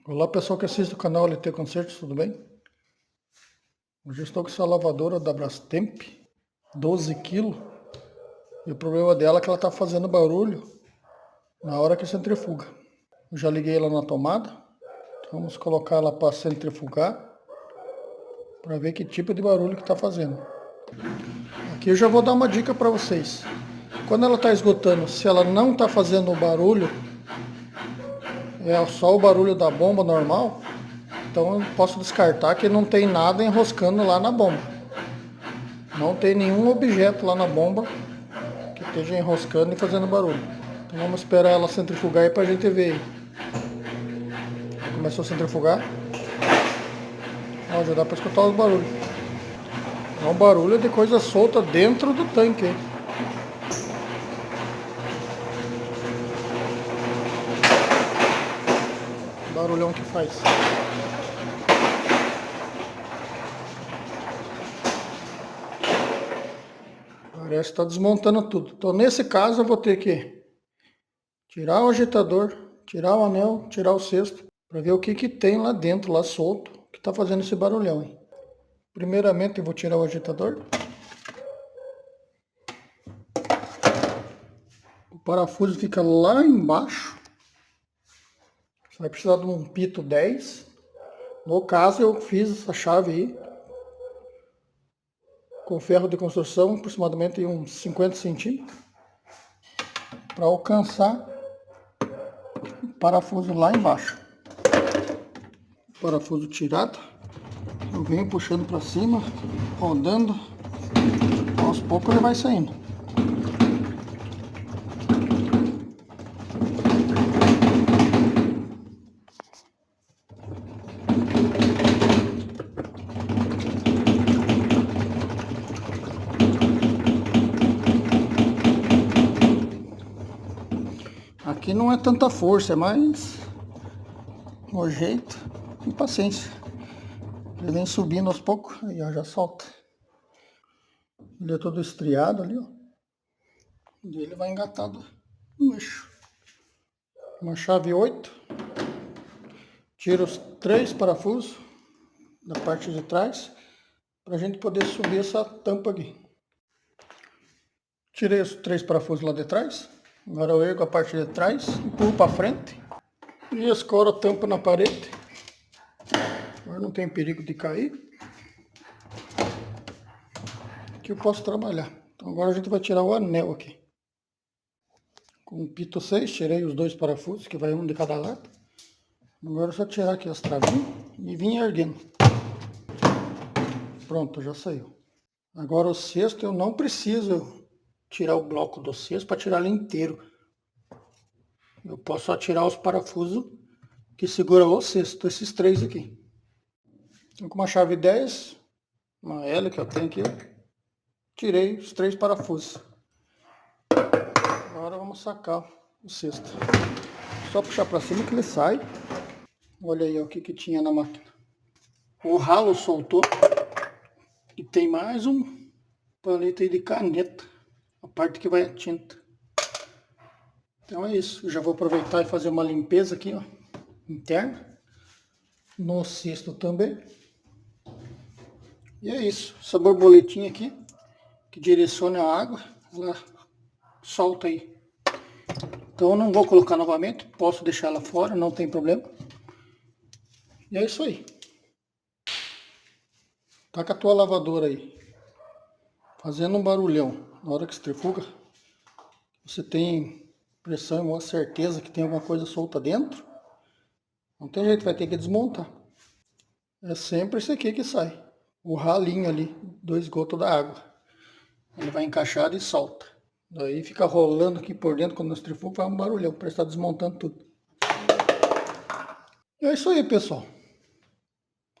Olá pessoal que assiste o canal LT Concertos, tudo bem? Hoje eu estou com essa lavadora da Brastemp, 12 kg, e o problema dela é que ela está fazendo barulho na hora que centrifuga. Eu já liguei ela na tomada, então vamos colocar ela para centrifugar, para ver que tipo de barulho que está fazendo. Aqui eu já vou dar uma dica para vocês. Quando ela está esgotando, se ela não está fazendo barulho, é só o barulho da bomba normal, então eu posso descartar que não tem nada enroscando lá na bomba. Não tem nenhum objeto lá na bomba que esteja enroscando e fazendo barulho. Então vamos esperar ela centrifugar aí pra gente ver. Começou a centrifugar. Ó, já dá pra escutar os barulhos. É um barulho de coisa solta dentro do tanque. Barulhão que faz. Parece que está desmontando tudo. Então nesse caso eu vou ter que tirar o agitador, tirar o anel, tirar o cesto, para ver o que tem lá dentro, lá solto, que está fazendo esse barulhão. Hein? Primeiramente eu vou tirar o agitador. O parafuso fica lá embaixo. Você vai precisar de um pito 10. No caso eu fiz essa chave aí com ferro de construção, aproximadamente uns 50 centímetros, para alcançar o parafuso lá embaixo. Parafuso tirado, eu venho puxando para cima, rodando, aos poucos ele vai saindo. Aqui não é tanta força, é mais o jeito e paciência. Ele vem subindo aos poucos, aí ó, já solta. Ele é todo estriado ali, ó. E ele vai engatado no eixo. Uma chave 8. Tira os 3 parafusos da parte de trás, para a gente poder subir essa tampa aqui. Tirei os 3 parafusos lá de trás. Agora eu ergo a parte de trás, empurro para frente e escoro a tampa na parede. Agora não tem perigo de cair. Aqui eu posso trabalhar. Então agora a gente vai tirar o anel aqui. Com o pito 6, tirei os 2 parafusos, que vai um de cada lado. Agora é só tirar aqui as travinhas e vir erguendo. Pronto, já saiu. Agora o cesto eu não preciso tirar o bloco do cesto para tirar ele inteiro. Eu posso só tirar os parafusos que seguram o cesto, esses 3 aqui. Então, com uma chave 10, uma L que eu tenho aqui, tirei os 3 parafusos. Agora vamos sacar o cesto. Só puxar para cima que ele sai. Olha aí ó, o que tinha na máquina. O ralo soltou. E tem mais um palito aí de caneta. A parte que vai a tinta. Então é isso. Eu já vou aproveitar e fazer uma limpeza aqui, ó, interna. No cesto também. E é isso. Essa borboletinha aqui, que direciona a água, ela solta aí. Então eu não vou colocar novamente. Posso deixar ela fora, não tem problema. E é isso aí. Tá com a tua lavadora aí, fazendo um barulhão. Na hora que centrifuga, você tem pressão e uma certeza que tem alguma coisa solta dentro. Não tem jeito, vai ter que desmontar. É sempre esse aqui que sai. O ralinho ali, do esgoto da água. Ele vai encaixado e solta. Daí fica rolando aqui por dentro, quando centrifuga faz um barulhão, parece estar desmontando tudo. E é isso aí, pessoal.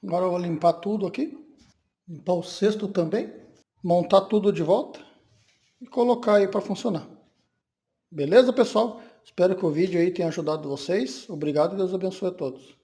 Agora eu vou limpar tudo aqui. Limpar o cesto também. Montar tudo de volta. E colocar aí para funcionar. Beleza, pessoal? Espero que o vídeo aí tenha ajudado vocês. Obrigado e Deus abençoe a todos.